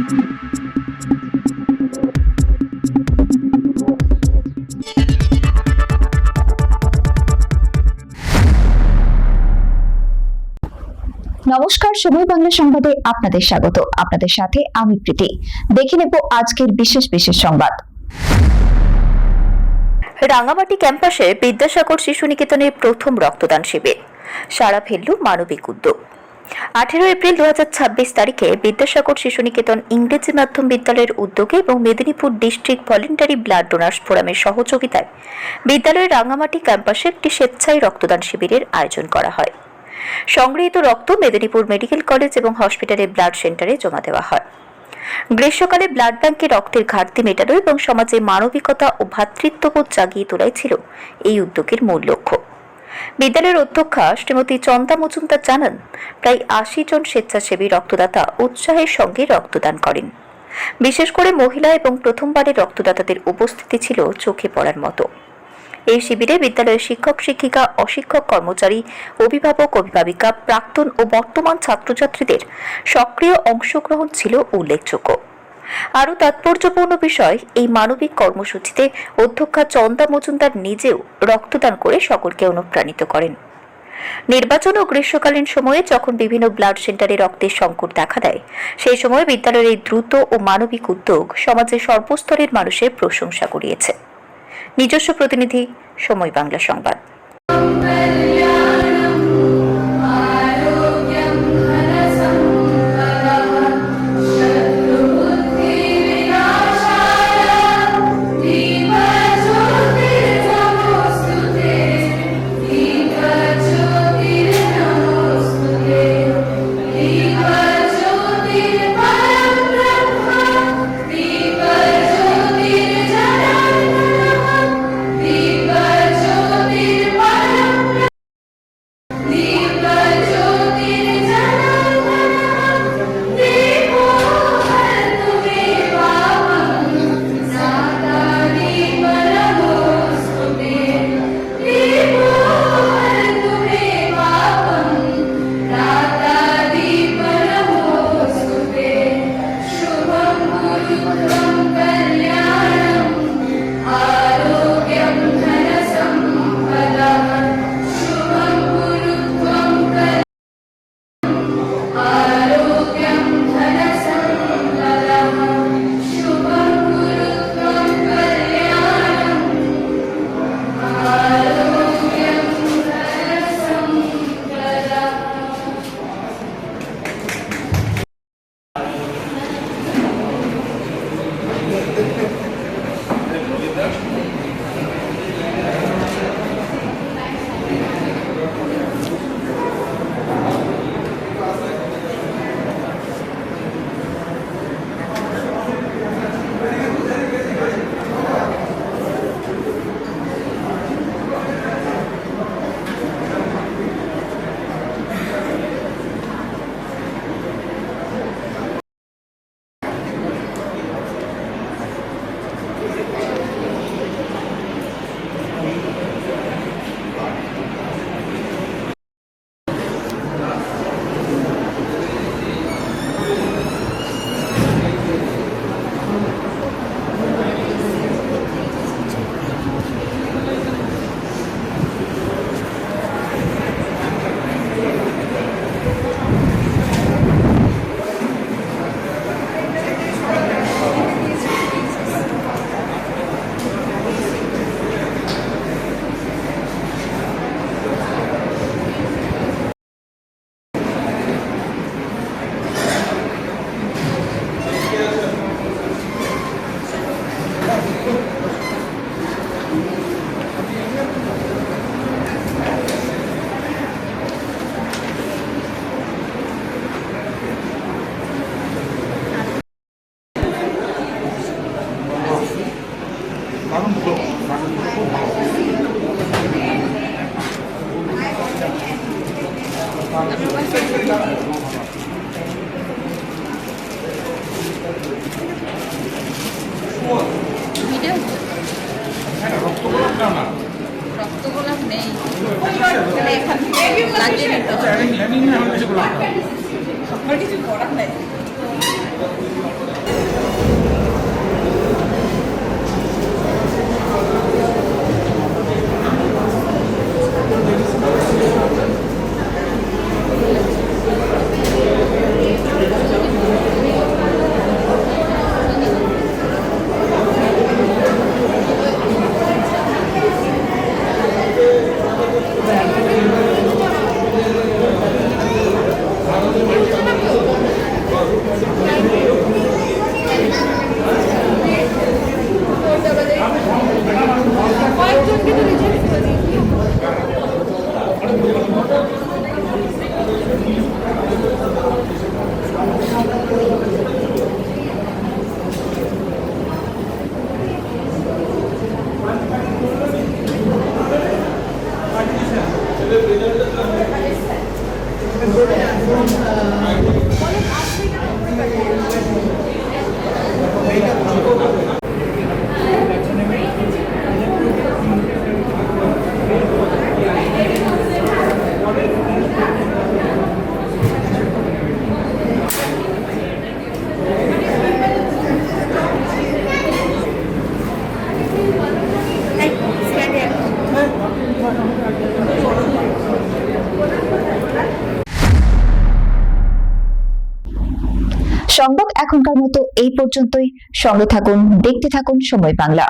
নমস্কার, সময় বাংলা সংবাদে আপনাদের স্বাগত। আপনাদের সাথে আমি প্রীতি। দেখে নেব আজকের বিশেষ সংবাদ। রাঙামাটি ক্যাম্পাসে বিদ্যাসাগর শিশু নিকেতনের প্রথম রক্তদান শিবির, সাড়া ফেলল মানবিক উদ্যোগ। 18 এপ্রিল 2026 তারিখে বিদ্যাসাগর শিশু নিকেতন ইংরেজি মাধ্যম বিদ্যালয়ের উদ্যোগে এবং Medinipur district voluntary blood donors ফোরামের সহযোগিতায় বিদ্যালয়ের রাঙামাটি ক্যাম্পাসে একটি স্বেচ্ছায় রক্তদান শিবিরের আয়োজন করা হয়। সংগৃহীত রক্ত মেদিনীপুর মেডিকেল কলেজ এবং হসপিটালে ব্লাড সেন্টারে জমা দেওয়া হয়। গ্রীষ্মকালে ব্লাড ব্যাংকে রক্তের ঘাটতি মেটানো এবং সমাজে মানবিকতা ও ভ্রাতৃত্ববোধ জাগিয়ে তোলাই ছিল এই উদ্যোগের মূল লক্ষ্য। বিদ্যালয়ের অধ্যক্ষা শ্রীমতী চন্দা মজুমদার জানান, প্রায় 80 জন স্বেচ্ছাসেবী রক্তদাতা উৎসাহের সঙ্গে রক্তদান করেন। বিশেষ করে মহিলা এবং প্রথমবারের রক্তদাতাদের উপস্থিতি ছিল চোখে পড়ার মতো। এই শিবিরে বিদ্যালয়ের শিক্ষক শিক্ষিকা, অশিক্ষক কর্মচারী, অভিভাবক অভিভাবিকা, প্রাক্তন ও বর্তমান ছাত্রছাত্রীদের সক্রিয় অংশগ্রহণ ছিল উল্লেখযোগ্য। আরও তাৎপর্যপূর্ণ বিষয়, এই মানবিক কর্মসূচিতে অধ্যক্ষা চন্দা মজুমদার নিজেও রক্তদান করে সকলকে অনুপ্রাণিত করেন। নির্বাচন ও গ্রীষ্মকালীন সময়ে যখন বিভিন্ন ব্লাড সেন্টারে রক্তের সংকট দেখা দেয়, সেই সময় বিদ্যালয়ের এই দ্রুত ও মানবিক উদ্যোগ সমাজের সর্বস্তরের মানুষের প্রশংসা কুড়িয়েছে। নিজস্ব প্রতিনিধি, সময় বাংলা সংবাদ। রক্তগোলাপ নেই, লাগিয়ে নিতে হবে, কিছু করার নেই। সংবাদ এখনকার মতো এই পর্যন্তই। সঙ্গে থাকুন, দেখতে থাকুন সময় বাংলা।